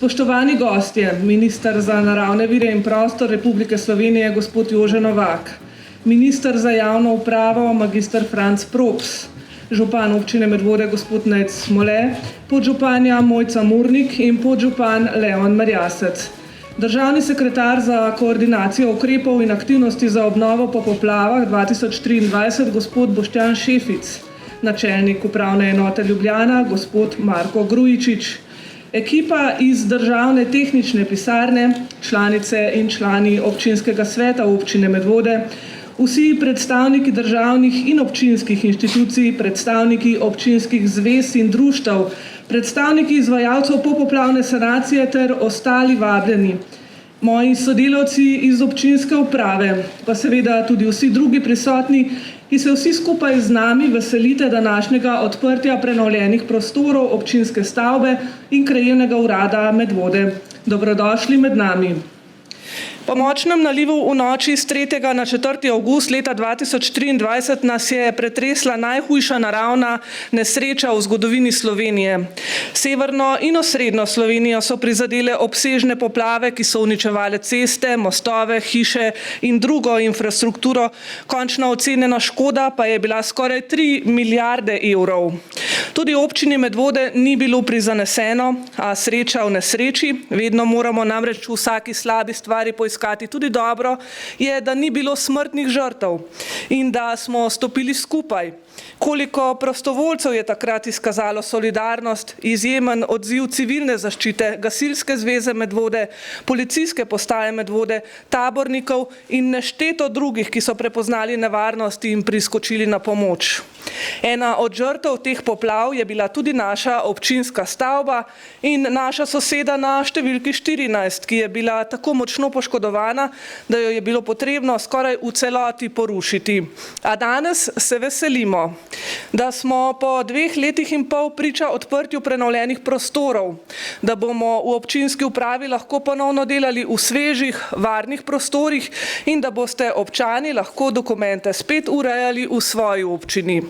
Spoštovani gostje, minister za naravne vire in prostor Republike Slovenije, gospod Jože Novak, minister za javno upravo, magister Franc Props, župan občine Medvode, gospod Nejc Smole, podžupanja Mojca Murnik in podžupan Leon Merjasec. Državni sekretar za koordinacijo ukrepov in aktivnosti za obnovo po poplavah 2023, gospod Boštjan Šefic, načelnik upravne enote Ljubljana, gospod Marko Grujičič, ekipa iz državne tehnične pisarne, članice in člani občinskega sveta občine Medvode, vsi predstavniki državnih in občinskih inštitucij, predstavniki občinskih zvez in društev, predstavniki izvajalcev popoplavne sanacije ter ostali vabljeni, moji sodelavci iz občinske uprave, pa seveda tudi vsi drugi prisotni, ki se vsi skupaj z nami veselite današnjega odprtja prenovljenih prostorov občinske stavbe in krajevnega urada Medvode. Dobrodošli med nami. Po močnem nalivu v noči s 3. na 4. avgust leta 2023 nas je pretresla najhujša naravna nesreča v zgodovini Slovenije. Severno in osrednjo Slovenijo so prizadele obsežne poplave, ki so uničevale ceste, mostove, hiše in drugo infrastrukturo. Končna ocenjena škoda pa je bila skoraj 3 milijarde evrov. Tudi občini Medvode ni bilo prizaneseno, a sreča v nesreči, vedno moramo namreč v vsaki slabi stvari poiskati tudi dobro, je, da ni bilo smrtnih žrtev in da smo stopili skupaj. Koliko prostovoljcev je takrat izkazalo solidarnost, izjemen odziv civilne zaščite, gasilske zveze Medvode, policijske postaje Medvode, tabornikov in nešteto drugih, ki so prepoznali nevarnosti in priskočili na pomoč. Ena od žrtev teh poplav je bila tudi naša občinska stavba in naša soseda na številki 14, ki je bila tako močno poškodovana, da jo je bilo potrebno skoraj v celoti porušiti. A danes se veselimo, da smo po 2 letih in pol priča odprtju prenovljenih prostorov, da bomo v občinski upravi lahko ponovno delali v svežih, varnih prostorih in da boste občani lahko dokumente spet urejali v svoji občini.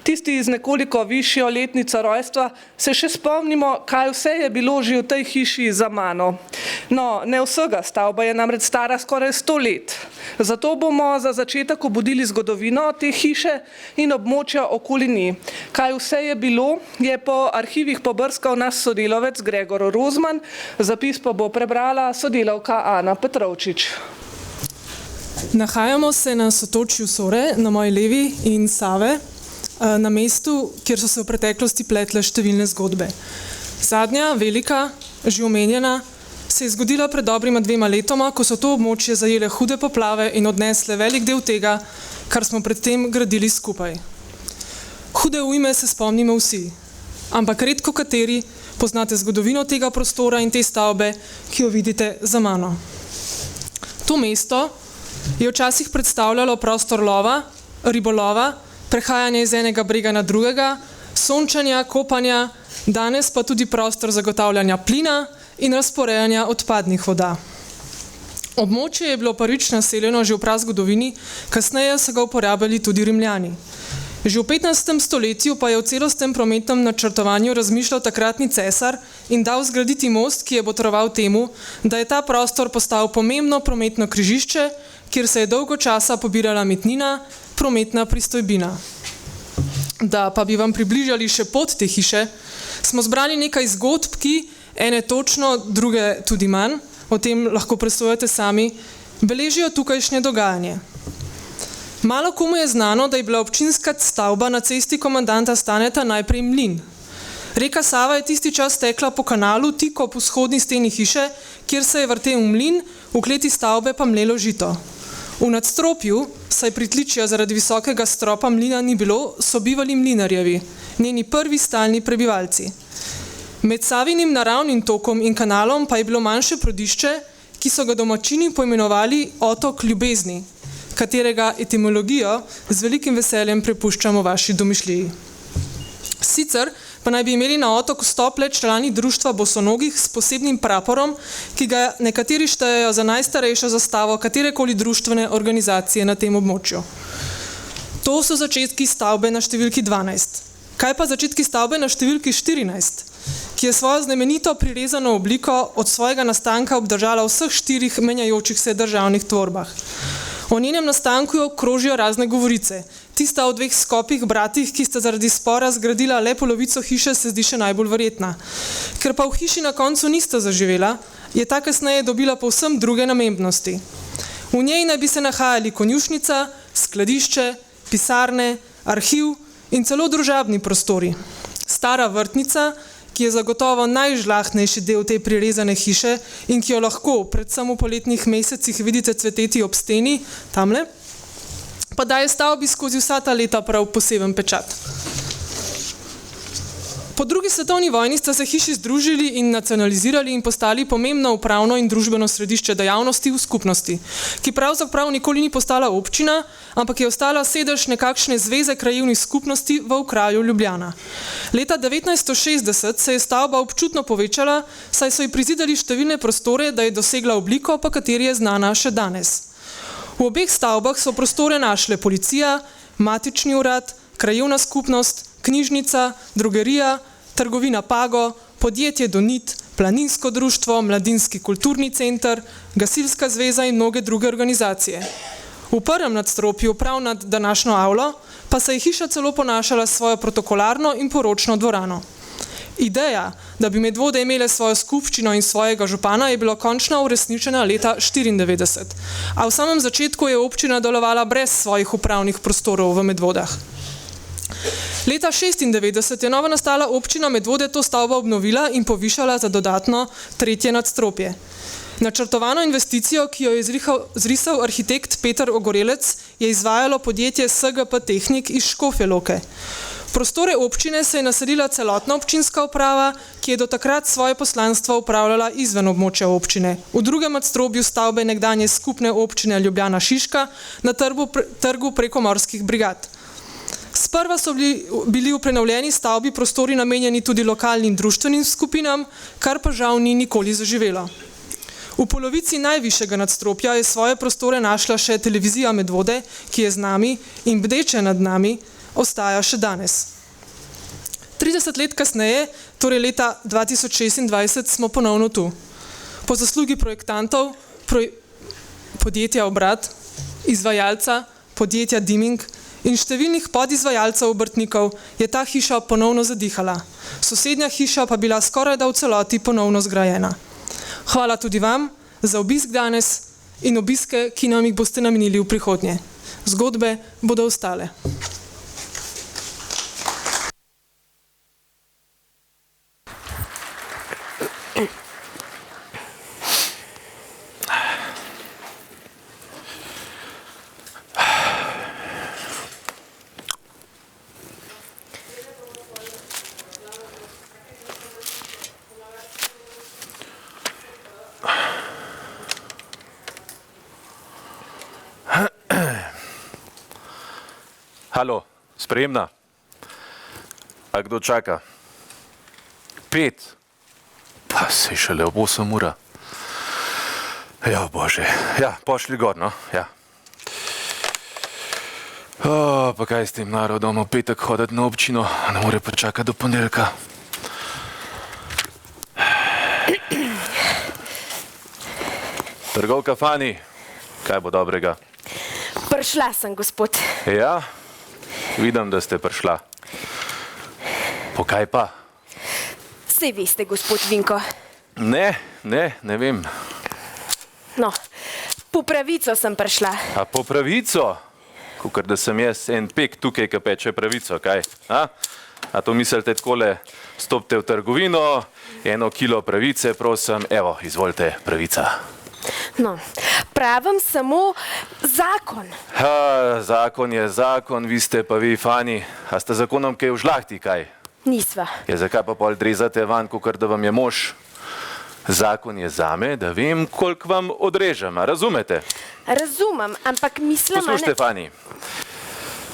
Tisti z nekoliko višjo letnico rojstva se še spomnimo, kaj vse je bilo že v tej hiši za mano. No, ne vsega, stavba je namreč stara skoraj 100 let. Zato bomo za začetek obudili zgodovino te hiše in območja okoli nje. Kaj vse je bilo, je po arhivih pobrskal naš sodelavec Gregor Rozman, zapis pa bo prebrala sodelavka Ana Petrovčič. Nahajamo se na sotočju Sore, na moji levi in Save, na mestu, kjer so se v preteklosti pletle številne zgodbe. Zadnja, velika, že omenjena, se je zgodila pred dobrima 2 letoma, ko so to območje zajele hude poplave in odnesle velik del tega, kar smo predtem gradili skupaj. Hude ujme se spomnimo vsi, ampak redko kateri poznate zgodovino tega prostora in te stavbe, ki jo vidite za mano. To mesto je včasih predstavljalo prostor lova, ribolova, prehajanje iz enega brega na drugega, sončanja, kopanja, danes pa tudi prostor zagotavljanja plina in razporejanja odpadnih voda. Območje je bilo prvič naseljeno že v prazgodovini, kasneje so ga uporabljali tudi Rimljani. Že v 15. stoletju pa je v celostnem prometnem načrtovanju razmišljal takratni cesar in dal zgraditi most, ki je botroval temu, da je ta prostor postal pomembno prometno križišče, kjer se je dolgo časa pobirala metnina, prometna pristojbina. Da pa bi vam približali še pot te hiše, smo zbrali nekaj zgodb, ki, ene točno, druge tudi manj, o tem lahko presojate sami, beležijo tukajšnje dogajanje. Malo komu je znano, da je bila občinska stavba na cesti komandanta Staneta najprej mlin. Reka Sava je tisti čas tekla po kanalu tik ob vzhodni steni hiše, kjer se je vrtel mlin, v kleti stavbe pa mlelo žito. V nadstropju, saj pritličja zaradi visokega stropa mlina ni bilo, so bivali mlinarjevi, njeni prvi stalni prebivalci. Med Savinim naravnim tokom in kanalom pa je bilo manjše prodišče, ki so ga domačini poimenovali Otok ljubezni, katerega etimologijo z velikim veseljem prepuščamo vaši domišljiji. Sicer pa naj bi imeli na otok vstop le člani društva bosonogih s posebnim praporom, ki ga nekateri štejejo za najstarejšo zastavo katerekoli društvene organizacije na tem območju. To so začetki stavbe na številki 12. Kaj pa začetki stavbe na številki 14? ki je svojo znamenito prirezano obliko od svojega nastanka obdržala v vseh 4 menjajočih se državnih tvorbah. O njenem nastanku krožijo razne govorice. Tista o 2 skopih bratih, ki sta zaradi spora zgradila le polovico hiše, se zdi še najbolj verjetna. Ker pa v hiši na koncu nista zaživela, je ta kasneje dobila povsem druge namembnosti. V njej naj bi se nahajali konjušnica, skladišče, pisarne, arhiv in celo družabni prostori. Stara vrtnica, ki je zagotovo najžlahtnejši del te prirezane hiše in ki jo lahko, predvsem v poletnih mesecih, vidite cveteti ob steni, tamle, pa daje stavbi skozi vsa ta leta prav poseben pečat. Po drugi svetovni vojni sta se hiši združili in nacionalizirali in postali pomembno upravno in družbeno središče dejavnosti v skupnosti, ki pravzaprav nikoli ni postala občina, ampak je ostala sedež nekakšne zveze krajevnih skupnosti v okraju Ljubljana. Leta 1960 se je stavba občutno povečala, saj so ji prizidali številne prostore, da je dosegla obliko, po kateri je znana še danes. V obeh stavbah so prostore našle policija, matični urad, krajevna skupnost, knjižnica, drogerija, trgovina Pago, podjetje Donit, planinsko društvo, mladinski kulturni center, gasilska zveza in mnoge druge organizacije. V prvem nadstropju, prav nad današnjo avlo, pa se je hiša celo ponašala s svojo protokolarno in poročno dvorano. Ideja, da bi Medvode imele svojo skupščino in svojega župana, je bila končno uresničena leta 1994, a v samem začetku je občina delovala brez svojih upravnih prostorov v Medvodah. Leta 1996 je nova nastala občina Medvode to stavbo obnovila in povišala za dodatno 3. nadstropje. Načrtovano investicijo, ki jo je zrisal arhitekt Peter Ogorelec, je izvajalo podjetje SGP Tehnik iz Škofje Loke. Prostore občine se je naselila celotna občinska uprava, ki je do takrat svoje poslanstvo upravljala izven območja občine. V drugem nadstropju stavbe nekdanje skupne občine Ljubljana Šiška na trgu prekomorskih brigad. Sprva so bili v prenovljeni stavbi prostori namenjeni tudi lokalnim društvenim skupinam, kar pa žal ni nikoli zaživelo. V polovici najvišjega nadstropja je svoje prostore našla še televizija Medvode, ki je z nami in bdeče nad nami ostaja še danes. 30 let kasneje, torej leta 2026, smo ponovno tu. Po zaslugi projektantov, podjetja Obrat, izvajalca, podjetja Diming in številnih podizvajalcev obrtnikov je ta hiša ponovno zadihala. Sosednja hiša pa bila skorajda v celoti ponovno zgrajena. Hvala tudi vam za obisk danes in obiske, ki nam jih boste namenili v prihodnje. Zgodbe bodo ostale. Halo, sprejemna. A kdo čaka? 5. Pa se šele ob 8 ura. Ja, bože. Ja, pošli gor, no. Ja. Pa kaj s tem narodom v petek hoditi na občino, ne more pa čakati do ponedeljka. Trgovka Fani, kaj bo dobrega? Prišla sem, gospod. Ja? Vidim, da ste prišla. Po kaj pa? Saj veste, gospod Vinko. Ne vem. No, po pravico sem prišla. A po pravico? Kakor da sem jaz en pek tukaj, ki peče pravico, kaj? A to mislite takole, stopite v trgovino, 1 kilo pravice, prosim, evo, izvolite, pravica. No, pravim samo zakon. Zakon je zakon, vi ste pa vi, Fani. A ste zakonom kaj v žlahti, kaj? Nisva. Ja, zakaj pa pol drezate van, kakor da vam je mož? Zakon je zame, da vem, koliko vam odrežem, a razumete? Razumem, ampak mislim... Poslušajte, Fani,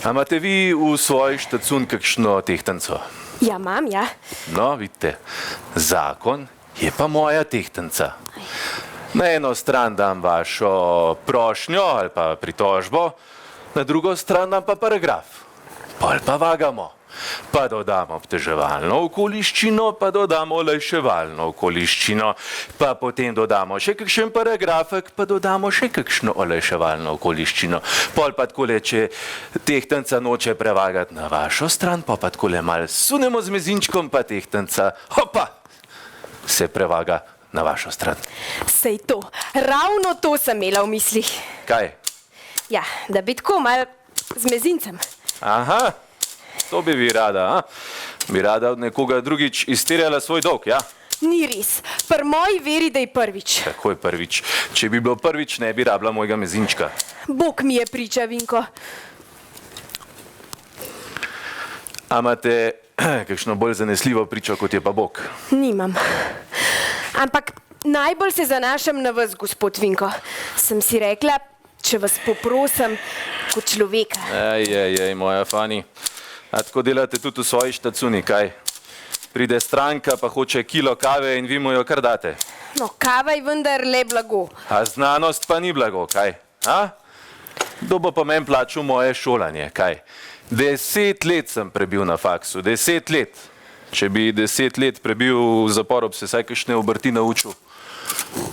a imate vi v svoj štacun kakšno tehtanco? Ja, imam, ja. No, vidite, zakon je pa moja tehtanca. Na eno stran dam vašo prošnjo ali pa pritožbo, na drugo stran dam pa paragraf. pol pa vagamo. Pa dodamo obteževalno okoliščino, pa dodamo olajševalno okoliščino, pa potem dodamo še kakšen paragrafek, pa dodamo še kakšno olajševalno okoliščino. Pol pa takole, če tehtanca noče prevagati na vašo stran, pa takole malo sunemo z mezinčkom, pa tehtanca, hopa, se prevaga na vašo stran. Sej to, ravno to sem imela v mislih. Kaj? Ja, da bi tako malo z mezincem. Aha, to bi vi rada, a? Bi rada od nekoga drugič izterjala svoj dolg, ja? Ni res, pri moji veri, da je prvič. Tako je prvič. Če bi bilo prvič, ne bi rabila mojega mezinčka. Bog mi je priča, Vinko. A imate kakšno bolj zanesljivo pričo, kot je pa Bog? Nimam. Ampak najbolj se zanašam na vas, gospod Vinko. Sem si rekla, če vas poprosim kot človeka. Moja Fani. A tako delate tudi v svoji štacuni, kaj? Pride stranka, pa hoče kilo kave in vi mu jo kar date. No, kava je vendar le blago. A znanost pa ni blago, kaj? A? Kdo bo pa meni plačal moje šolanje, kaj? 10 let sem prebil na faksu, 10 let. Če bi 10 let prebil v zaporu, bi se vsaj kakšne obrti naučil.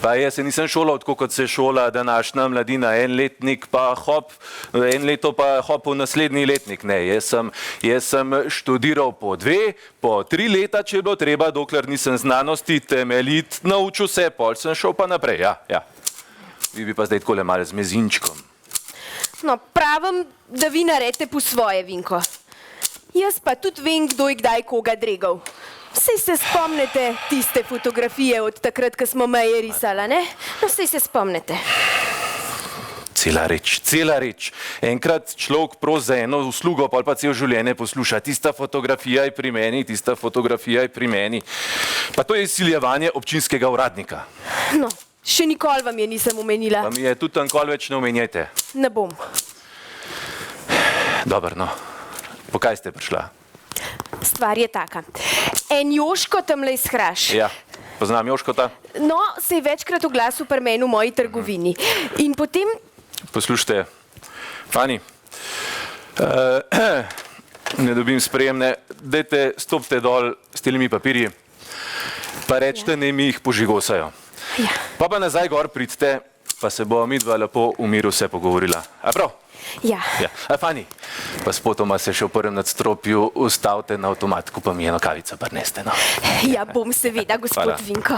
Pa jaz se nisem šolal tako, kot se šola današnja mladina, en letnik pa hop, en leto pa hop v naslednji letnik. Ne, jaz sem študiral po 2, po 3 leta, če je bilo treba, dokler nisem znanosti temeljit naučil se, pol sem šel pa naprej, ja. Vi bi pa zdaj takole malo z mezinčkom. No, pravim, da vi naredite po svoje, Vinko. Jaz pa tudi vem, kdo je kdaj koga dregal. Sej se spomnite tiste fotografije od takrat, ko smo meje risala, ne? No, sej se spomnite. Cela reč. Enkrat človek pros za eno uslugo, pol pa cel življenje posluša. Tista fotografija je pri meni. Pa to je izsiljevanje občinskega uradnika. No, še nikoli vam je nisem omenila. Pa mi je tudi tankoli več ne omenjajte. Ne bom. Dobro, no. Po kaj ste prišla? Stvar je taka. En Joško tamle iz Hraš. Ja, poznam Joškota. No, se je večkrat oglasil pri meni v moji trgovini. In potem... Poslušajte, Fani, ne dobim sprejemne, dajte, stopite dol s telimi papirji, pa rečete, ne mi jih požigosajo. Ja. Pa nazaj gor pridite, pa se bo midva lepo v miru vse pogovorila. A prav? Ja. A Fani, pa spotoma se še v prvem nadstropju ustavite na avtomatku, pa mi eno kavico prneste, no. Ja, bom seveda, gospod Hvala. Vinko.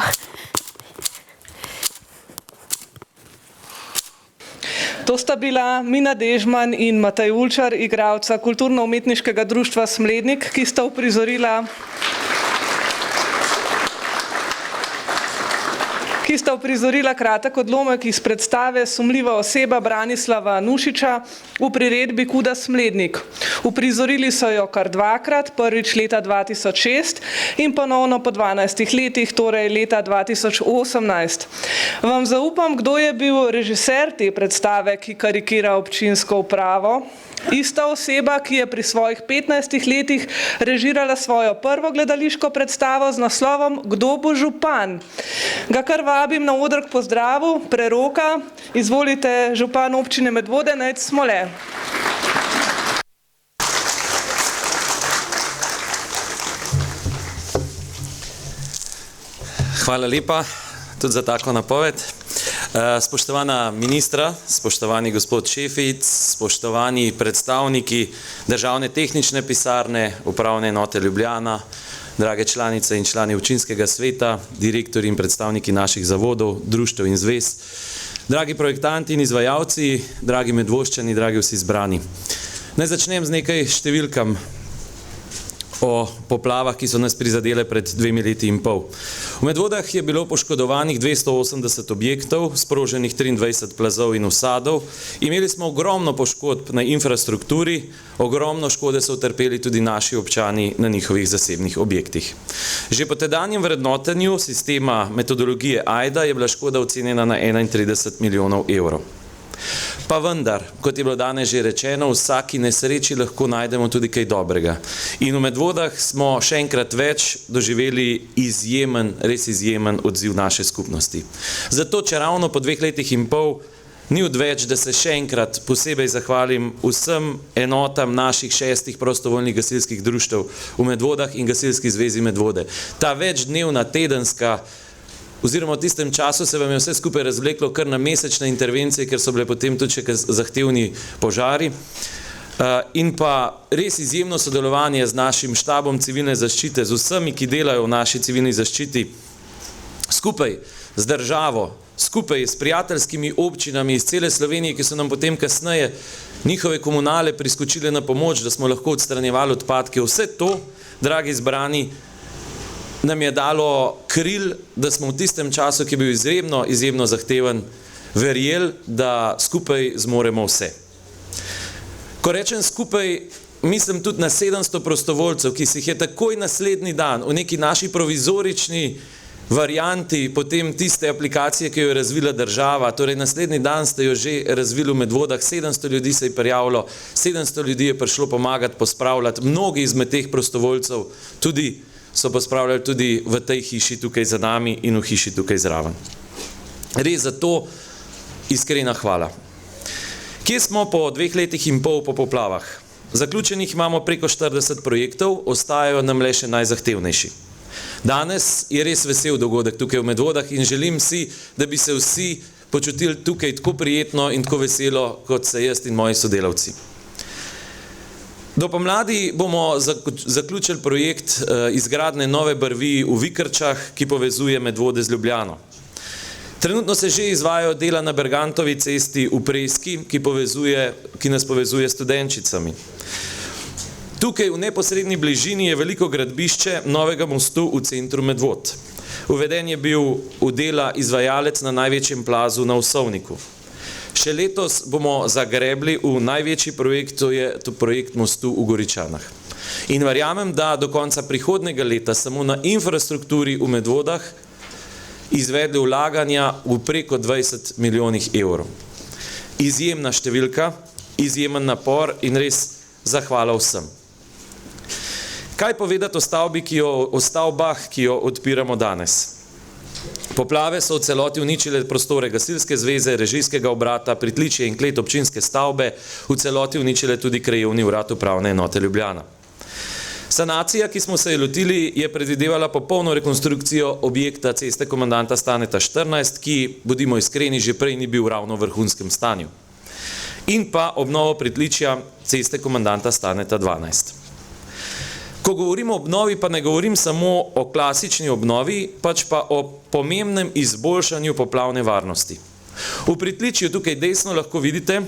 To sta bila Mina Dežman in Matej Ulčar, igralca Kulturno-umetniškega društva Smlednik, ki sta uprizorila kratek odlomek iz predstave Sumljiva oseba Branislava Nušiča v priredbi Kuda Smlednik. Uprizorili so jo kar dvakrat, prvič leta 2006 in ponovno po 12 letih, torej leta 2018. Vam zaupam, kdo je bil režiser te predstave, ki karikira občinsko upravo? Ista oseba, ki je pri svojih 15 letih režirala svojo prvo gledališko predstavo z naslovom Kdo bo župan? Ga kar vabim na oder k pozdravu, preroka. Izvolite, župan občine Medvode, Nejc Smole. Hvala lepa tudi za tako napoved. Spoštovana ministra, spoštovani gospod Šefic, spoštovani predstavniki Državne tehnične pisarne, Upravne enote Ljubljana, drage članice in člani občinskega sveta, direktorji in predstavniki naših zavodov, društev in zvez, dragi projektanti in izvajalci, dragi Medvoščani, dragi vsi zbrani. Naj začnem z nekaj številkam o poplavah, ki so nas prizadele pred 2 leti in pol. V Medvodah je bilo poškodovanih 280 objektov, sproženih 23 plazov in usadov. Imeli smo ogromno poškodb na infrastrukturi, ogromno škode so utrpeli tudi naši občani na njihovih zasebnih objektih. Že po tedanjem vrednotenju sistema metodologije AIDA je bila škoda ocenjena na 31 milijonov evrov. Pa vendar, kot je bilo danes že rečeno, v vsaki nesreči lahko najdemo tudi kaj dobrega. In v Medvodah smo še enkrat več doživeli res izjemen odziv naše skupnosti. Zato, če ravno po 2 letih in pol ni odveč, da se še enkrat posebej zahvalim vsem enotam naših 6 prostovoljnih gasilskih društev v Medvodah in Gasilski zvezi Medvode. Ta večdnevna, tedenska, oziroma v tistem času se vam je vse skupaj razvleklo kar na mesečne intervencije, ker so bile potem tudi še zahtevni požari. In pa res izjemno sodelovanje z našim štabom civilne zaščite, z vsemi, ki delajo v naši civilni zaščiti, skupaj z državo, skupaj s prijateljskimi občinami iz cele Slovenije, ki so nam potem kasneje njihove komunale priskočile na pomoč, da smo lahko odstranjevali odpadke. Vse to, dragi zbrani, nam je dalo kril, da smo v tistem času, ki je bil izjemno, izjemno zahteven, verjeli, da skupaj zmoremo vse. Ko rečem skupaj, mislim tudi na 700 prostovoljcev, ki si jih je takoj naslednji dan v neki naši provizorični varianti potem tiste aplikacije, ki jo je razvila država, torej naslednji dan ste jo že razvili v Medvodah, 700 ljudi se je prijavilo, 700 ljudi je prišlo pomagati, pospravljati, mnogi izmed teh prostovoljcev tudi so pospravljali tudi v tej hiši tukaj za nami in v hiši tukaj zraven. Res za to iskrena hvala. Kje smo po 2 letih in pol po poplavah? Zaključenih imamo preko 40 projektov, ostajajo nam le še najzahtevnejši. Danes je res vesel dogodek tukaj v Medvodah in želim si, da bi se vsi počutili tukaj tako prijetno in tako veselo, kot se jaz in moji sodelavci. Do pomladi bomo zaključili projekt izgradnje nove brvi v Vikrčah, ki povezuje Medvode z Ljubljano. Trenutno se že izvajajo dela na Bergantovi cesti v Preski, ki nas povezuje s Studenčicami. Tukaj v neposredni bližini je veliko gradbišče novega mostu v centru Medvod. Uveden je bil v dela izvajalec na največjem plazu na Osovniku. Še letos bomo zagrebli v največji projekt, to je projekt mostu v Goričanah. In verjamem, da do konca prihodnjega leta samo na infrastrukturi v Medvodah izvedli vlaganja v preko 20 milijonih evrov. Izjemna številka, izjemen napor in res zahvala vsem. Kaj povedati o stavbah, ki jo odpiramo danes? Poplave so v celoti uničile prostore Gasilske zveze, Režijskega obrata, pritličje in klet občinske stavbe, v celoti uničile tudi krajevni urad Upravne enote Ljubljana. Sanacija, ki smo se je lotili, je predvidevala popolno rekonstrukcijo objekta Ceste komandanta Staneta 14, ki, bodimo iskreni, že prej ni bil ravno v vrhunskem stanju. In pa obnovo pritličja Ceste komandanta Staneta 12. Ko govorimo o obnovi, pa ne govorim samo o klasični obnovi, pač pa o pomembnem izboljšanju poplavne varnosti. V pritličju tukaj desno lahko vidite,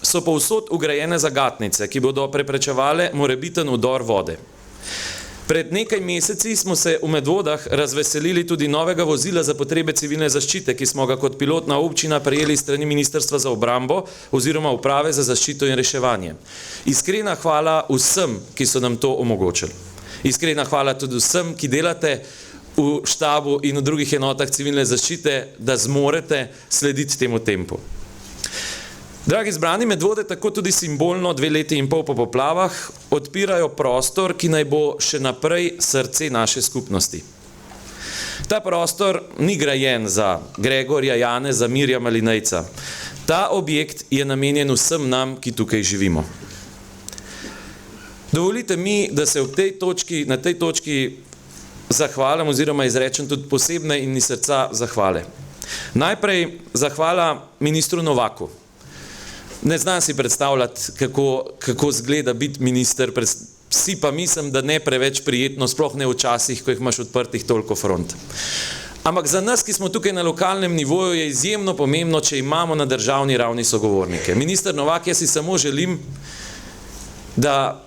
so povsod vgrajene zagatnice, ki bodo preprečevale morebiten vdor vode. Pred nekaj meseci smo se v Medvodah razveselili tudi novega vozila za potrebe civilne zaščite, ki smo ga kot pilotna občina prejeli strani Ministrstva za obrambo oziroma Uprave za zaščito in reševanje. Iskrena hvala vsem, ki so nam to omogočili. Iskrena hvala tudi vsem, ki delate v štabu in v drugih enotah civilne zaščite, da zmorete slediti temu tempu. Dragi zbrani, Medvode tako tudi simbolno 2 leti in pol po poplavah odpirajo prostor, ki naj bo še naprej srce naše skupnosti. Ta prostor ni grajen za Gregorja, Janeza, Mirjama ali Nejca. Ta objekt je namenjen vsem nam, ki tukaj živimo. Dovolite mi, da se na tej točki zahvalim oziroma izrečem tudi posebne in iz srca zahvale. Najprej zahvala ministru Novaku. Ne znam si predstavljati, kako zgleda biti minister, si pa mislim, da ne preveč prijetno, sploh ne v časih, ko jih imaš odprtih toliko front. Ampak za nas, ki smo tukaj na lokalnem nivoju, je izjemno pomembno, če imamo na državni ravni sogovornike. Minister Novak, jaz si samo želim, da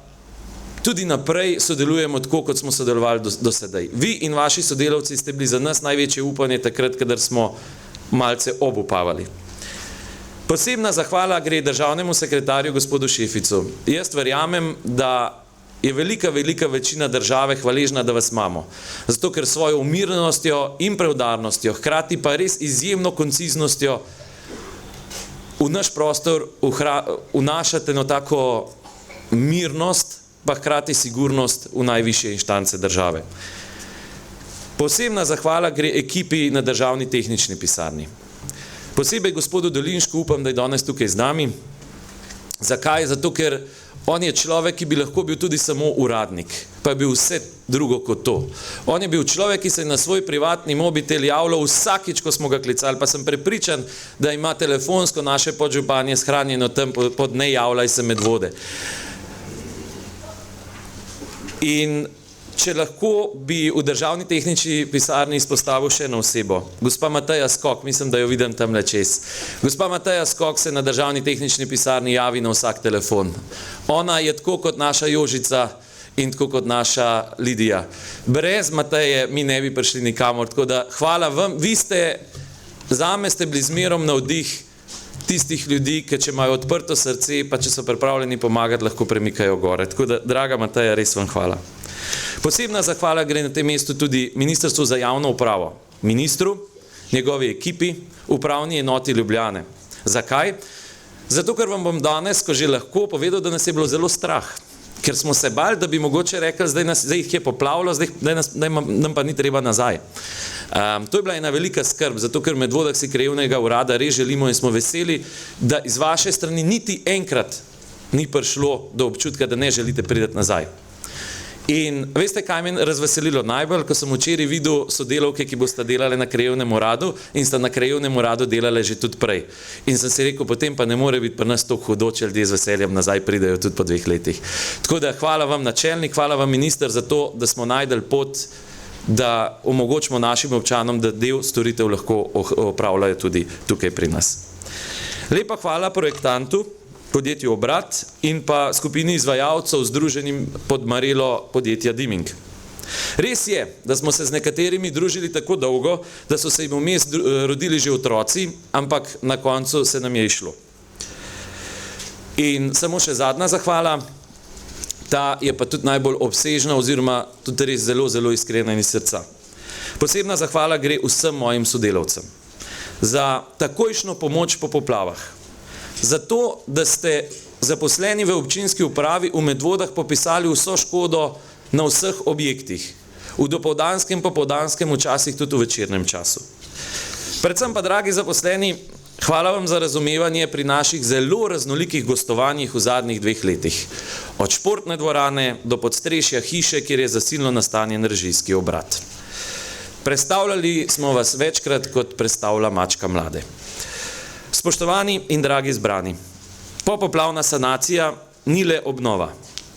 tudi naprej sodelujemo tako, kot smo sodelovali do sedaj. Vi in vaši sodelavci ste bili za nas največje upanje takrat, kadar smo malce obupavali. Posebna zahvala gre državnemu sekretarju gospodu Šeficu. Jaz verjamem, da je velika večina države hvaležna, da vas imamo. Zato, ker svojo umirjenostjo in preudarnostjo, hkrati pa res izjemno konciznostjo v naš prostor vnašate eno tako mirnost, pa hkrati sigurnost v najvišje inštance države. Posebna zahvala gre ekipi na državni tehnični pisarni. Posebej gospodu Dolinšku upam, da je danes tukaj z nami. Zakaj? Zato, ker on je človek, ki bi lahko bil tudi samo uradnik, pa je bil vse drugo kot to. On je bil človek, ki se je na svoj privatni mobitel javljal vsakič, ko smo ga klicali, pa sem prepričan, da ima telefonsko naše podžupanje shranjeno tam pod ne javljaj se Medvode. In če lahko bi v državni tehnični pisarni izpostavil še eno osebo. Gospa Mateja Skok, mislim, da jo vidim tamle čez. Gospa Mateja Skok se na državni tehnični pisarni javi na vsak telefon. Ona je tako kot naša Jožica in tako kot naša Lidija. Brez Mateje mi ne bi prišli nikamor, tako da hvala vam. Vi ste, zame ste bili zmerom navdih tistih ljudi, ki če imajo odprto srce, pa če so pripravljeni pomagati, lahko premikajo gore. Tako da, draga Mateja, res vam hvala. Posebna zahvala gre na tem mestu tudi Ministrstvu za javno upravo, ministru, njegovi ekipi, upravni enoti Ljubljane. Zakaj? Zato, ker vam bom danes, ko že lahko, povedal, da nas je bilo zelo strah. Ker smo se bali, da bi mogoče rekli, zdaj jih je poplavilo, zdaj nam pa ni treba nazaj. To je bila ena velika skrb, zato ker v Medvodah si krajevnega urada res želimo in smo veseli, da iz vaše strani niti enkrat ni prišlo do občutka, da ne želite priti nazaj. In veste, kaj me je razveselilo najbolj, ko sem včeraj videl sodelavke, ki boste delale na krajevnem uradu in sta na krajevnem uradu delale že tudi prej. In sem si rekel, potem pa ne more biti pri nas toliko hudo, če ljudje z veseljem nazaj pridejo tudi po 2 letih. Tako da hvala vam načelnik, hvala vam minister za to, da smo najdeli pot, da omogočimo našim občanom, da del storitev lahko opravljajo tudi tukaj pri nas. Lepa hvala projektantu, podjetju Obrat in pa skupini izvajalcev združenim pod marelo podjetja Diming. Res je, da smo se z nekaterimi družili tako dolgo, da so se jim vmes rodili že otroci, ampak na koncu se nam je išlo. In samo še zadnja zahvala, ta je pa tudi najbolj obsežna oziroma tudi res zelo, zelo iskrena in iz srca. Posebna zahvala gre vsem mojim sodelavcem za takojšnjo pomoč po poplavah. Zato, da ste zaposleni v občinski upravi v Medvodah popisali vso škodo na vseh objektih, v dopoldanskem, popoldanskem, včasih tudi v večernem času. Predvsem pa, dragi zaposleni, hvala vam za razumevanje pri naših zelo raznolikih gostovanjih v zadnjih 2 letih. Od športne dvorane do podstrešja hiše, kjer je zasilno nastanjen režijski obrat. Predstavljali smo vas večkrat, kot predstavlja mačka mlade. Spoštovani in dragi zbrani, popoplavna sanacija ni le obnova,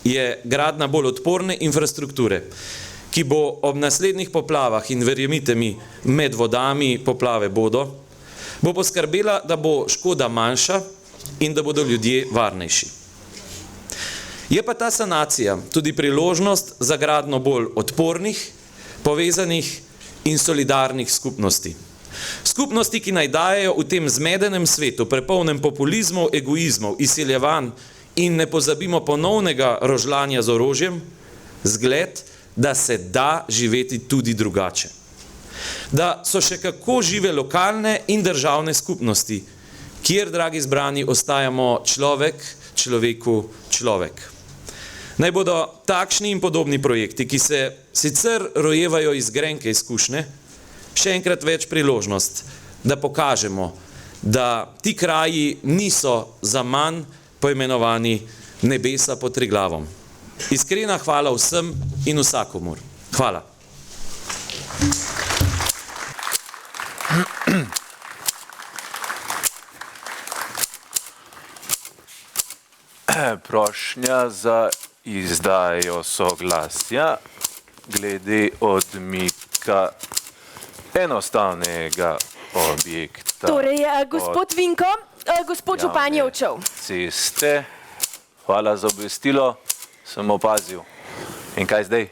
je gradnja bolj odporne infrastrukture, ki bo ob naslednjih poplavah in verjemite mi, med vodami poplave bodo, bo poskrbela, da bo škoda manjša in da bodo ljudje varnejši. Je pa ta sanacija tudi priložnost za gradnjo bolj odpornih, povezanih in solidarnih skupnosti. Skupnosti, ki naj dajejo v tem zmedenem svetu, prepolnem populizmov, egoizmov, izseljevanj in ne pozabimo ponovnega rožljanja z orožjem, zgled, da se da živeti tudi drugače. Da so še kako žive lokalne in državne skupnosti, kjer, dragi zbrani, ostajamo človek, človeku, človek. Naj bodo takšni in podobni projekti, ki se sicer rojevajo iz grenke izkušnje, še enkrat več priložnost, da pokažemo, da ti kraji niso za manj poimenovani nebesa pod Triglavom. Iskrena hvala vsem in vsakomur. Hvala. Prošnja za izdajo soglasja glede odmika enostavnega objekta. Torej, gospod Vinko, gospod župan je odšel. Ceste, hvala za obvestilo, sem opazil. In kaj zdaj?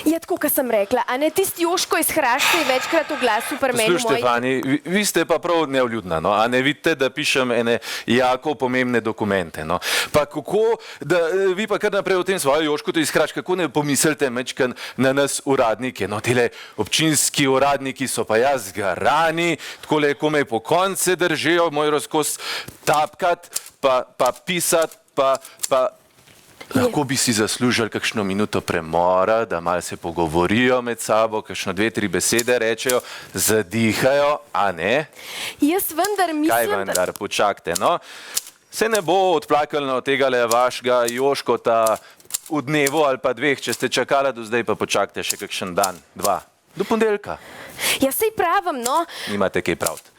Ja, tako, kot sem rekla, a ne tisti Joško iz Hraške je večkrat v glasu pri meni Poslušajte, Fani, vi ste pa prav nevljudna, no? A ne vidite, da pišem ene jako pomembne dokumente, no? Pa kako, da vi pa kar naprej o tem svojo Joško to iz Hraške, kako ne pomislite mečkan na nas uradnike, no? Tele občinski uradniki so pa jaz garani, takole komaj po konce držijo, moj razkos tapkat, pa pisat, pa... lahko bi si zaslužili kakšno minuto premora, da malo se pogovorijo med sabo, kakšno 2-3 besede rečejo, zadihajo, a ne? Jaz vendar mislim, Kaj vendar, počakajte, no? Se ne bo odplakalo od tega vašega Joškota v dnevu ali pa 2, če ste čakala do zdaj, pa počakajte še kakšen dan, 2. Do ponedeljka. Ja, sej pravim, no. Nimate kaj praviti.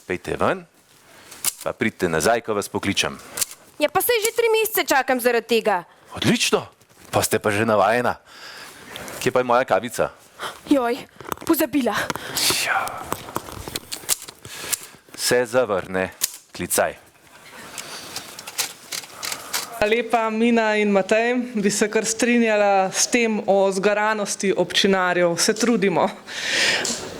Pejte ven, pa pridite nazaj, ko vas pokličem. Ja, pa sej že 3 mesece čakam zaradi tega. Odlično, pa ste pa že navajena. Kje pa je moja kavica? Joj, pozabila. Ja. Se zavrne, klicaj. Lepa Mina in Matej, bi se kar strinjala s tem o zgaranosti občinarjev. Se trudimo.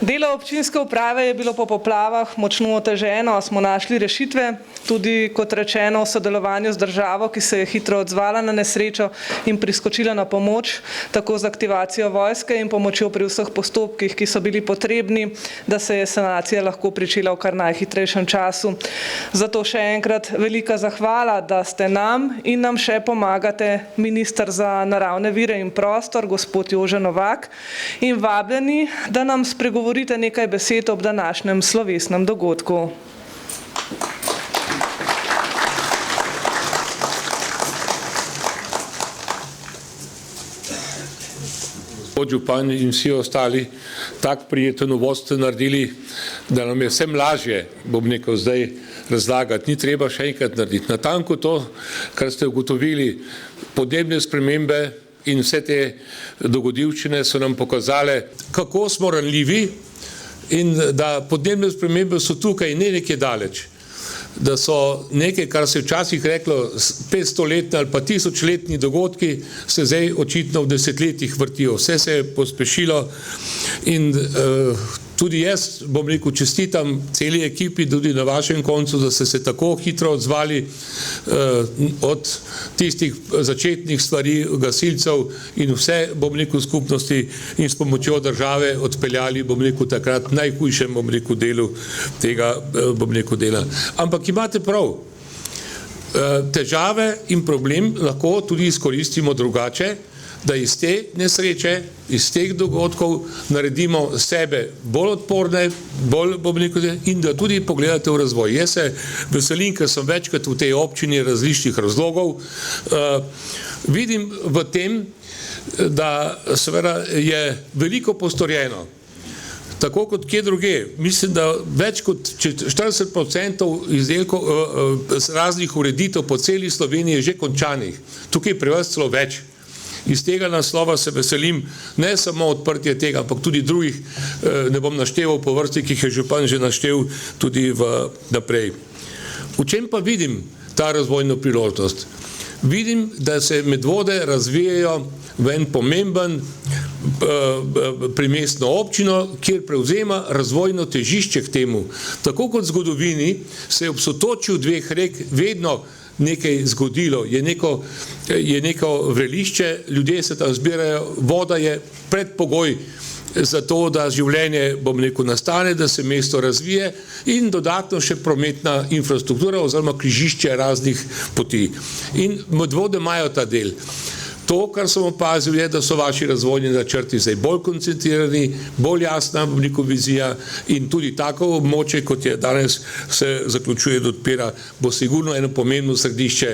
Delo občinske uprave je bilo po poplavah močno oteženo, smo našli rešitve, tudi kot rečeno v sodelovanju z državo, ki se je hitro odzvala na nesrečo in priskočila na pomoč, tako z aktivacijo vojske in pomočjo pri vseh postopkih, ki so bili potrebni, da se je sanacija lahko pričela v kar najhitrejšem času. Zato še enkrat velika zahvala, da ste nam in nam še pomagate, minister za naravne vire in prostor, gospod Jože Novak, in vabljeni, da nam spregovorite nekaj besed ob današnjem slovesnem dogodku. Gospod župan in vsi ostali tak prijeten uvod ste naredili, da nam je vsem lažje, bom rekel, zdaj razlagati. Ni treba še enkrat narediti. Natanko to, kar ste ugotovili, podnebne spremembe in vse te dogodivščine so nam pokazale, kako smo ranljivi in da podnebne spremembe so tukaj, ne nekje daleč. Da so nekaj, kar se včasih reklo 500-letni ali pa 1000-letni dogodki, se zdaj očitno v desetletjih vrtijo. Vse se je pospešilo in tudi jaz, bom rekel, čestitam celi ekipi, tudi na vašem koncu, da ste se tako hitro odzvali od tistih začetnih stvari gasilcev in vse, bom rekel, skupnosti in s pomočjo države odpeljali, bom rekel, takrat najhujšem, bom rekel, delu tega, bom rekel, dela. Ampak imate prav, težave in problem lahko tudi izkoristimo drugače, da iz te nesreče, iz teh dogodkov naredimo sebe bolj odporne, bolj, bom rekel, in da tudi pogledate v razvoj. Jaz se veselim, ker sem večkrat v tej občini različnih razlogov. Vidim v tem, da seveda je veliko postorjeno. Tako kot kje druge. Mislim, da več kot 40% izdelkov raznih ureditev po celi Sloveniji je že končanih. Tukaj pri vas celo več. Iz tega naslova se veselim ne samo odprtje tega, ampak tudi drugih, ne bom našteval po vrsti, ki jih je župan že naštel tudi naprej. V čem pa vidim ta razvojno priložnost? Vidim, da se Medvode razvijajo v en pomemben primestno občino, kjer prevzema razvojno težišče k temu. Tako kot v zgodovini se je ob sotočju dveh rek vedno nekaj zgodilo, je neko vrelišče, ljudje se tam zbirajo, voda je predpogoj za to, da življenje, bom rekel, nastane, da se mesto razvije in dodatno še prometna infrastruktura oziroma križišče raznih poti. In Medvode imajo ta del. To, kar sem opazil, je, da so vaši razvojni načrti zdaj bolj koncentrirani, bolj jasna, bom rekel, vizija in tudi tako območje, kot je danes se zaključuje in odpira, bo sigurno eno pomembno središče,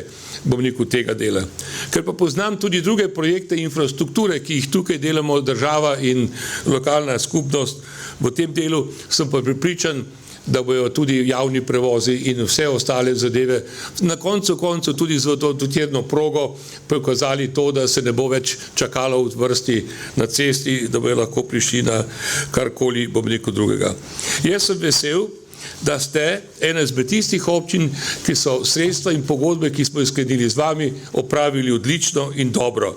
bom rekel, tega dela. Ker pa poznam tudi druge projekte infrastrukture, ki jih tukaj delamo država in lokalna skupnost, v tem delu sem pa prepričan, da bojo tudi javni prevozi in vse ostale zadeve na koncu tudi z to dotirno progo pokazali to, da se ne bo več čakalo v vrsti na cesti, da bojo lahko prišli na karkoli, bom rekel, drugega. Jaz sem vesel, da ste ena izmed tistih občin, ki so sredstva in pogodbe, ki smo jih sklenili z vami, opravili odlično in dobro.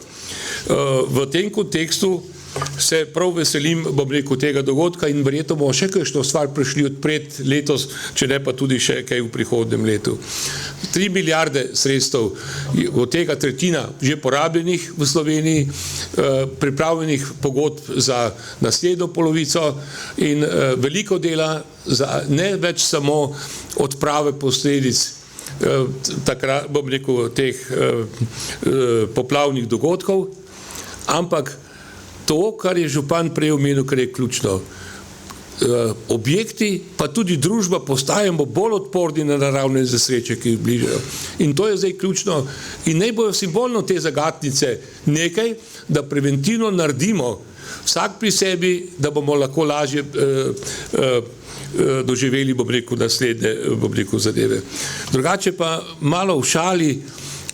V tem kontekstu se prav veselim, bom rekel, tega dogodka in verjetno bomo še kakšno stvar prišli odpret letos, če ne pa tudi še kaj v prihodnem letu. 3 milijarde sredstev, od tega tretjina že porabljenih v Sloveniji, pripravljenih pogodb za naslednjo polovico in veliko dela za ne več samo odprave posledic takrat, bom rekel, teh poplavnih dogodkov, ampak to, kar je župan prej omenil, kar je ključno, objekti, pa tudi družba postajamo bolj odporni na naravne nesreče, ki jih bližajo. In to je zdaj ključno. In naj bojo simbolno te zagatnice nekaj, da preventivno naredimo vsak pri sebi, da bomo lahko lažje doživeli, bom rekel, naslednje, bom rekel, zadeve. Drugače pa malo v šali,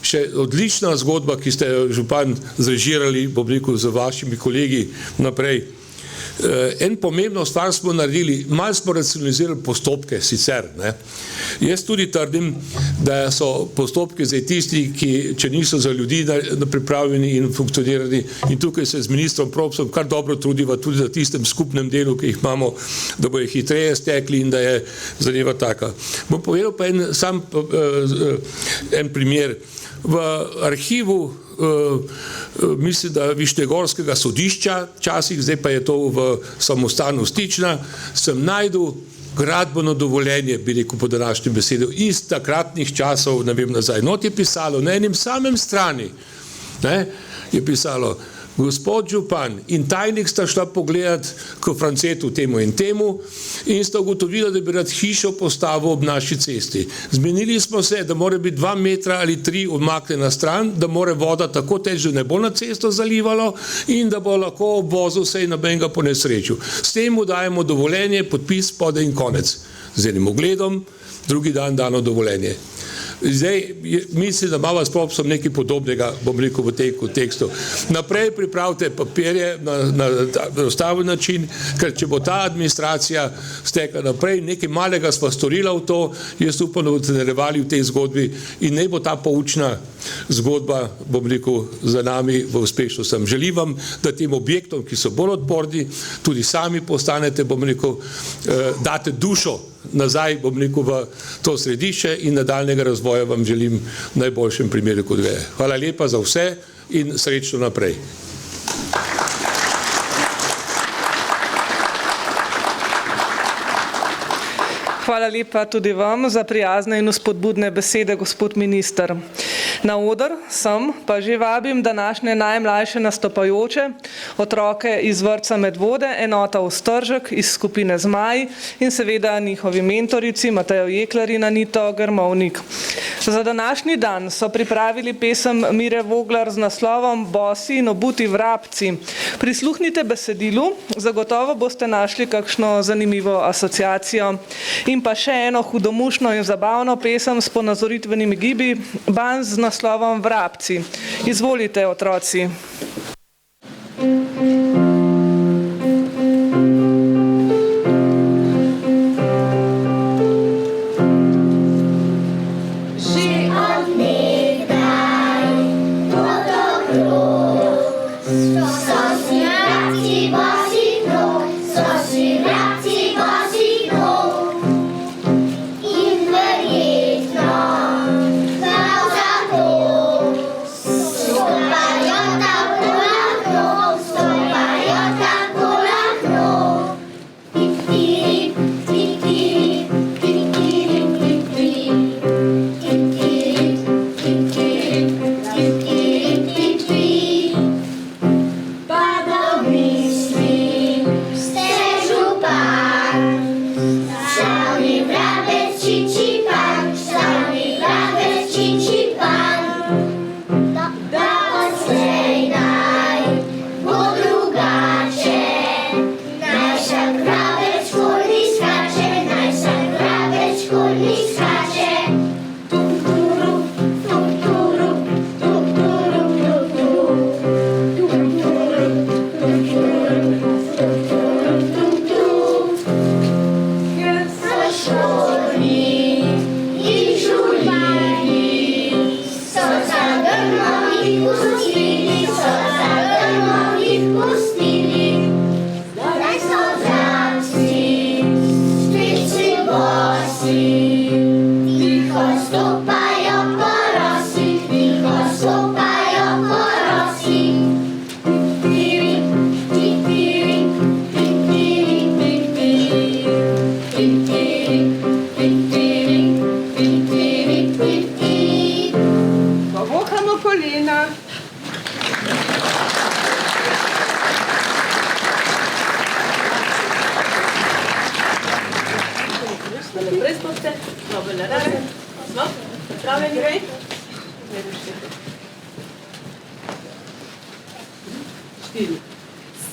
še odlična zgodba, ki ste župan zrežirali, bom rekel, z vašimi kolegi naprej. En pomembno stvar smo naredili, malo smo racionalizirali postopke sicer, ne. Jaz tudi trdim, da so postopki zdaj tisti, ki, če niso za ljudi pripravljeni in funkcionirani, in tukaj se z ministrom Propsom kar dobro trudiva tudi za tistem skupnem delu, ki jih imamo, da bojo hitreje stekli in da je zadeva taka. Bom povedal pa en primer. V arhivu mislim, da Višnjegorskega sodišča, včasih, zdaj pa je to v samostanu Stična, sem najdel gradbeno dovoljenje, bi rekel po današnji besedi, iz takratnih časov, ne vem, nazaj. Not je pisalo, na enem samem strani, ne, je pisalo, gospod župan in tajnik sta šla pogledat k Francetu temu in temu in sta ugotovila, da bi rad hišo postavil ob naši cesti. Zmenili smo se, da mora biti 2 metra ali 3 odmaknjena stran, da mora voda tako teč, da ne bo na cesto zalivalo in da bo lahko obvozil se in nobenega po nesreču. S tem mu dajemo dovoljenje, podpis, spodaj in konec. Z enim ogledom, drugi dan dano dovoljenje. Zdaj, mislim, da imamo s Propsom nekaj podobnega, bom rekel, v tem kontekstu. Naprej pripravite papirje na dostaven način, ker če bo ta administracija stekla naprej, nekaj malega sva storila v to, jaz upam, da boste nadaljevali v tej zgodbi in naj bo ta poučna zgodba, bom rekel, za nami v uspešnost. Želim vam, da tem objektom, ki so bolj odporni, tudi sami postanete, bom rekel, date dušo nazaj, bom rekel, v to središče in nadaljnega razvoja vam želim v najboljšem primeru, kot ga je. Hvala lepa za vse in srečno naprej. Hvala lepa tudi vam za prijazne in vzpodbudne besede, gospod minister. Na oder sem pa že vabim današnje najmlajše nastopajoče, otroke iz vrtca Medvode, enota Ostržek iz skupine Zmaj in seveda njihovi mentorici Matejo Jekler in Anito Grmovnik. Za današnji dan so pripravili pesem Mire Voglar z naslovom Bosi in obuti vrabci. Prisluhnite besedilu, zagotovo boste našli kakšno zanimivo asociacijo. In pa še eno hudomušno in zabavno pesem s ponazoritvenimi gibi, Ban z naslovom Vrabci. Izvolite, otroci. By the mystery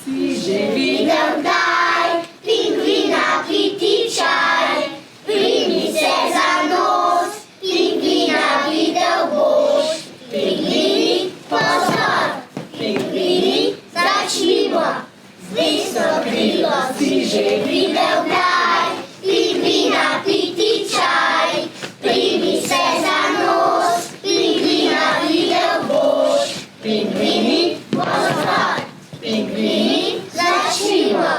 Si že videl kdaj pingvina piti čaj? Primi se za nos, pingvina videl boš. Pingvini, pozor, pingvini, začnimo. Z desno krilo si že videl kdaj pingvina piti čaj? Primi se za nos, pingvina videl boš. Pingvini, pozor, pingvini, začnimo.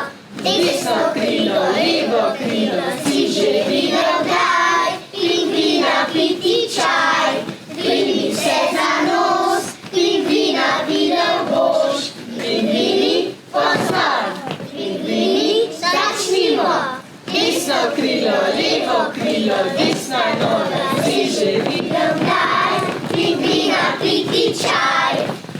Desno krilo, levo krilo, si že videl kdaj pingvina piti čaj? Primi se za nos, pingvina videl boš. Pingvini, pozor, pingvini, začnimo. Desno krilo, levo krilo, desna noga, si že videl kdaj pingvina piti čaj?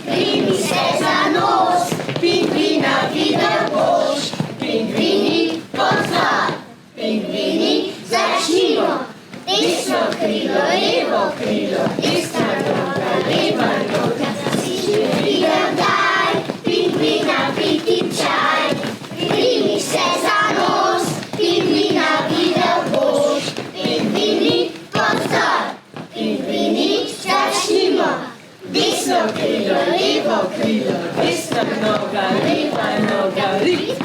Primi se za nos, pingvina videl boš. Pingvini, pozor, pingvini, začnimo. Desno krilo, levo krilo, desna noga, leva noga, si že videl kdaj pingvina piti čaj? Primi se za nos, pingvina videl boš. Pingvini, pozor, pingvini, začnimo. Desno krilo, levo krilo, desna noga, leva noga, rit.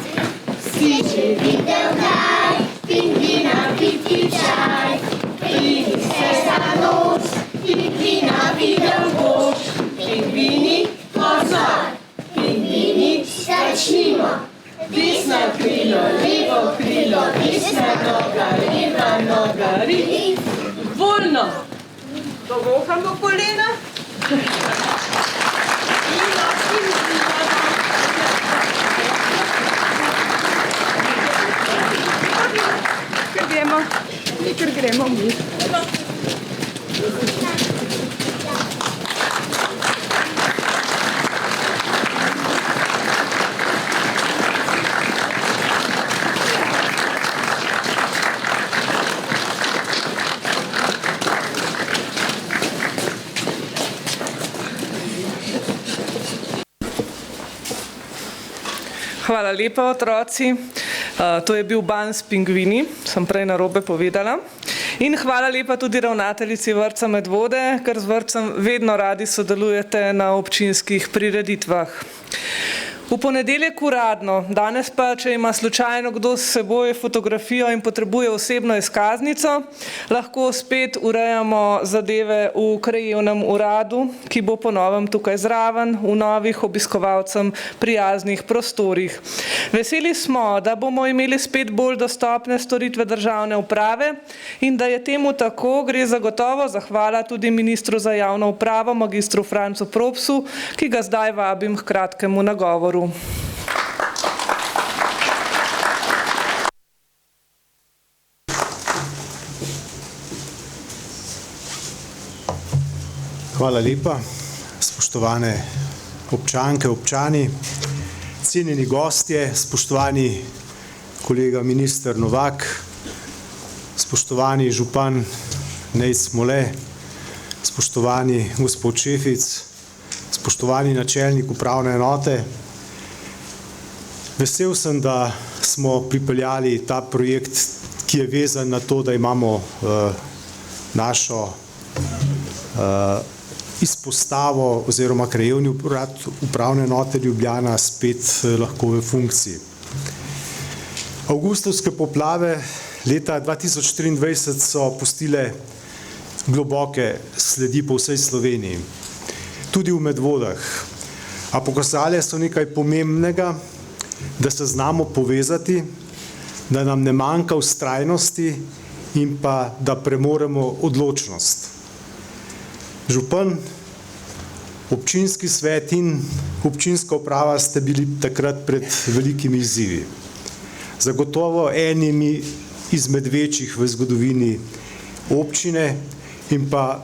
Si že videl kdaj pingvina piti čaj? Primi se za nos, pingvina videl boš. Pingvini, pozor, pingvini, začnimo. Desno krilo, levo krilo, desna noga, leva noga, rit. Voljno. Dovohamo kolena. Ker gremo mi. Hvala lepa, otroci. To je bil ban s pingvini, sem prej narobe povedala. In hvala lepa tudi ravnateljici vrtca Medvode, ker z vrtcem vedno radi sodelujete na občinskih prireditvah. V ponedeljek uradno, danes pa, če ima slučajno kdo s seboj fotografijo in potrebuje osebno izkaznico, lahko spet urejamo zadeve v krajevnem uradu, ki bo po novem tukaj zraven, v novih obiskovalcem prijaznih prostorih. Veseli smo, da bomo imeli spet bolj dostopne storitve državne uprave in da je temu tako, gre zagotovo zahvala tudi ministru za javno upravo, magistru Francu Propsu, ki ga zdaj vabim k kratkemu nagovoru. Hvala lepa, spoštovane občanke, občani, cenjeni gostje, spoštovani kolega minister Novak, spoštovani župan Nejc Mole, spoštovani gospod Šefic, spoštovani načelnik upravne enote. Vesel sem, da smo pripeljali ta projekt, ki je vezan na to, da imamo našo izpostavo oziroma krajevni urad upravne enote Ljubljana spet lahko v funkciji. Avgustovske poplave leta 2023 so pustile globoke sledi po vsej Sloveniji, tudi v Medvodah, a pokazale so nekaj pomembnega, da se znamo povezati, da nam ne manjka vztrajnosti in pa da premoremo odločnost. Župan, občinski svet in občinska uprava ste bili takrat pred velikimi izzivi. Zagotovo enimi izmed večjih v zgodovini občine in pa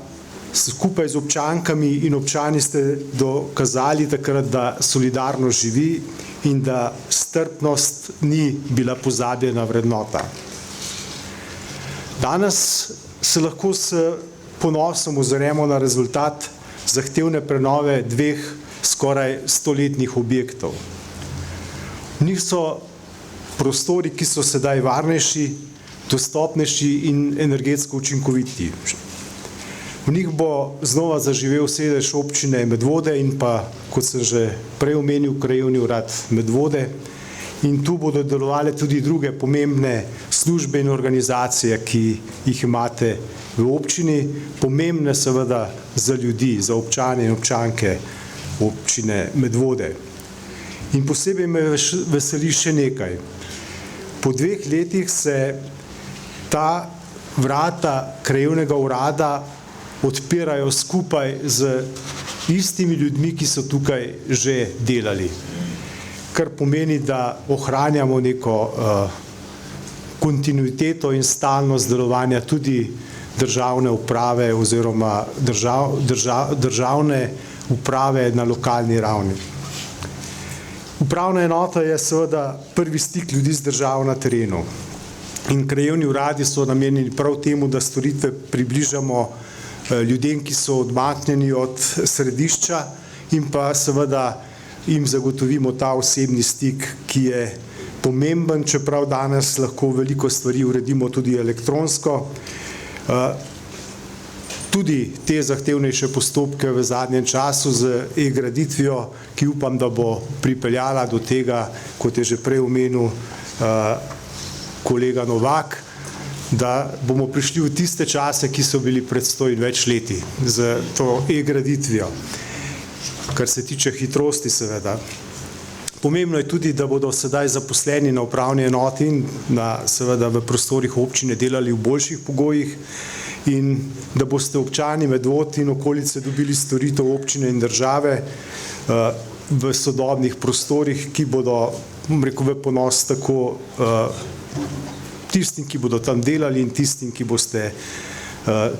skupaj z občankami in občani ste dokazali takrat, da solidarnost živi in da strpnost ni bila pozabljena vrednota. Danes se lahko s ponosom ozremo na rezultat zahtevne prenove dveh skoraj stoletnih objektov. V njih so prostori, ki so sedaj varnejši, dostopnejši in energetsko učinkoviti. V njih bo znova zaživel sedež občine Medvode in pa, kot sem že prej omenil, krajevni urad Medvode. In tu bodo delovale tudi druge pomembne službe in organizacije, ki jih imate v občini, pomembne seveda za ljudi, za občane in občanke občine Medvode. In posebej me veseli še nekaj. Po 2 letih se ta vrata krajevnega urada odpirajo skupaj z istimi ljudmi, ki so tukaj že delali. Kar pomeni, da ohranjamo neko kontinuiteto in stalnost delovanja tudi državne uprave oziroma državne uprave na lokalni ravni. Upravna enota je seveda prvi stik ljudi z državo na terenu. In krajevni uradi so namenjeni prav temu, da storitve približamo ljudem, ki so odmaknjeni od središča in pa seveda jim zagotovimo ta osebni stik, ki je pomemben, čeprav danes lahko veliko stvari uredimo tudi elektronsko. Tudi te zahtevnejše postopke v zadnjem času z e-graditvijo, ki upam, da bo pripeljala do tega, kot je že prej omenil kolega Novak, da bomo prišli v tiste čase, ki so bili pred 100 in več leti z to e-graditvijo, kar se tiče hitrosti seveda. Pomembno je tudi, da bodo sedaj zaposleni na upravni enoti in seveda v prostorih občine delali v boljših pogojih in da boste občani Medvod in okolice dobili storitev občine in države v sodobnih prostorih, ki bodo, rekel, v ponos tako tistim, ki bodo tam delali in tistim, ki boste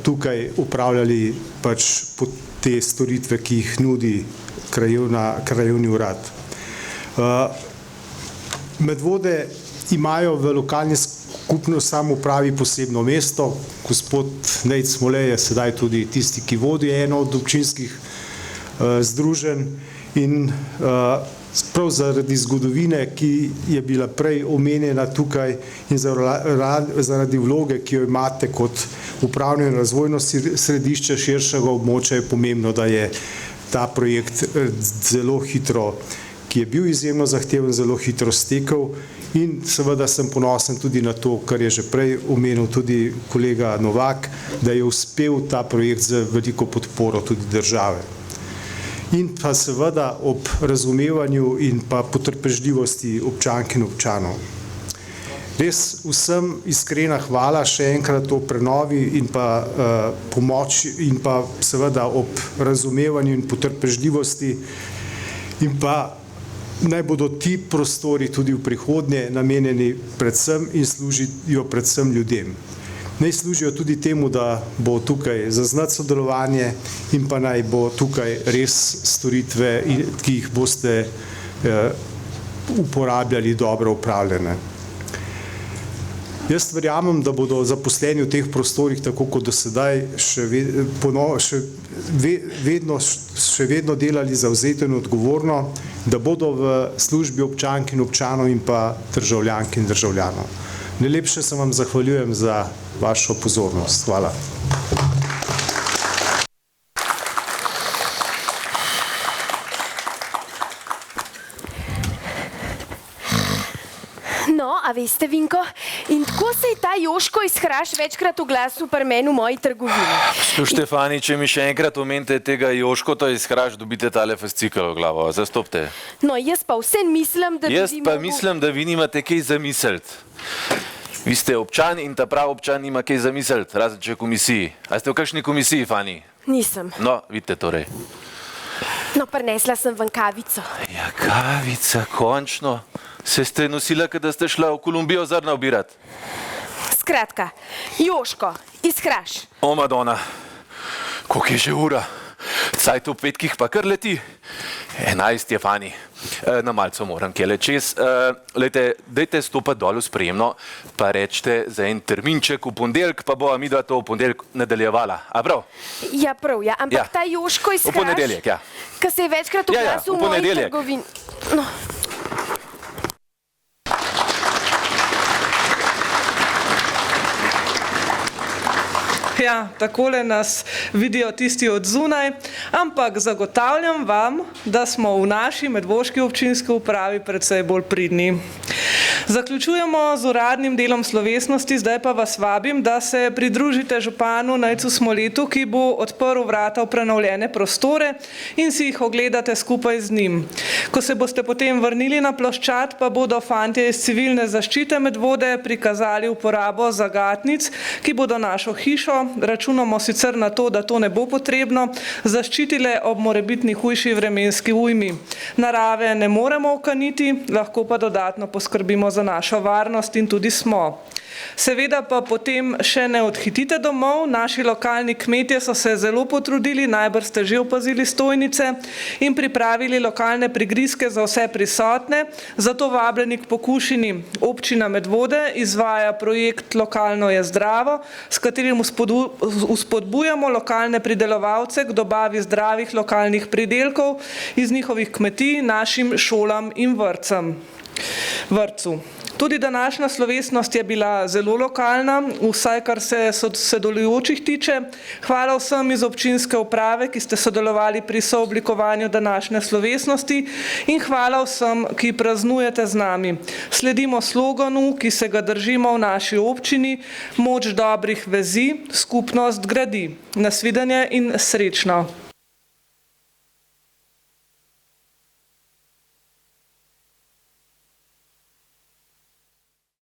tukaj upravljali pač te storitve, ki jih nudi krajevni urad. Medvode imajo v lokalni skupnosti samoupravi posebno mesto. Gospod Nejc Smole je sedaj tudi tisti, ki vodi eno od občinskih združenj in prav zaradi zgodovine, ki je bila prej omenjena tukaj in zaradi vloge, ki jo imate kot upravno in razvojno središče širšega območja, je pomembno, da je ta projekt zelo hitro, ki je bil izjemno zahteven, zelo hitro stekel in seveda sem ponosen tudi na to, kar je že prej omenil tudi kolega Novak, da je uspel ta projekt z veliko podporo tudi države. In pa seveda ob razumevanju in pa potrpežljivosti občank in občanov. Res vsem iskrena hvala še enkrat o prenovi in pa pomoči in pa seveda ob razumevanju in potrpežljivosti in pa naj bodo ti prostori tudi v prihodnje namenjeni predvsem in služijo predvsem ljudem. Naj služijo tudi temu, da bo tukaj zaznati sodelovanje in pa naj bo tukaj res storitve, ki jih boste uporabljali, dobro upravljene. Jaz verjamem, da bodo zaposleni v teh prostorih, tako kot do sedaj, še vedno delali zavzeto in odgovorno, da bodo v službi občank in občanov in pa državljank in državljanov. Najlepše se vam zahvaljujem za vašo pozornost. Hvala. No, a veste, Vinko, in tako se je ta Joško iz Hraš večkrat oglasil pri meni v moji trgovini. Štefani, če mi še enkrat omenite tega Joškota iz Hraš, dobite tale fascikel v glavo. Zastopte. No, jaz pa vsem mislim, da mislim, da vi nimate kaj zamisliti. Vi ste občan in ta prav občan nima kaj zamisliti, razen če komisiji. A ste v kakšni komisiji, Fani? Nisem. No, vidite torej. No, prinesla sem vam kavico. Ja, kavica, končno. Se ste nosila, kada ste šla v Kolumbijo zrna obirati? Skratka, Joško iz Hraš. O, Madonna, koliko je že ura? Cajt ob petkih pa kar leti. 11 je, Fani. Na malco moram kjele čez. Lejte, dajte stopati dol v sprejemno, pa rečte za en terminček v ponedeljek, pa bova midva to v ponedeljek nadaljevala. A prav? Ja, prav, ja. Ampak ta Joško iz Hraš, v ponedeljek, ja. Ki se je večkrat oglasil v moji trgovini. No. Ja, takole nas vidijo tisti od zunaj, ampak zagotavljam vam, da smo v naši medvoški občinski upravi precej bolj pridni. Zaključujemo z uradnim delom slovesnosti, zdaj pa vas vabim, da se pridružite županu Nejcu Smoletu, ki bo odprl vrata v prenovljene prostore in si jih ogledate skupaj z njim. Ko se boste potem vrnili na ploščad, pa bodo fantje iz civilne zaščite Medvode prikazali uporabo zagatnic, ki bodo našo hišo, računamo sicer na to, da to ne bo potrebno, zaščitile ob morebitni hujši vremenski ujmi. Narave ne moremo okaniti, lahko pa dodatno poskrbimo za našo varnost in tudi smo. Seveda pa potem še ne odhitite domov, naši lokalni kmetje so se zelo potrudili, najbrž ste že opazili stojnice in pripravili lokalne prigrizke za vse prisotne, zato vabljeni k pokušini. Občina Medvode izvaja projekt Lokalno je zdravo, s katerim vzpodbujamo lokalne pridelovalce k dobavi zdravih lokalnih pridelkov iz njihovih kmetij našim šolam in vrtcu. Tudi današnja slovesnost je bila zelo lokalna, vsaj kar se sodelujočih tiče. Hvala vsem iz občinske uprave, ki ste sodelovali pri sooblikovanju današnje slovesnosti in hvala vsem, ki praznujete z nami. Sledimo sloganu, ki se ga držimo v naši občini, moč dobrih vezi, skupnost gradi. Nasvidenje in srečno.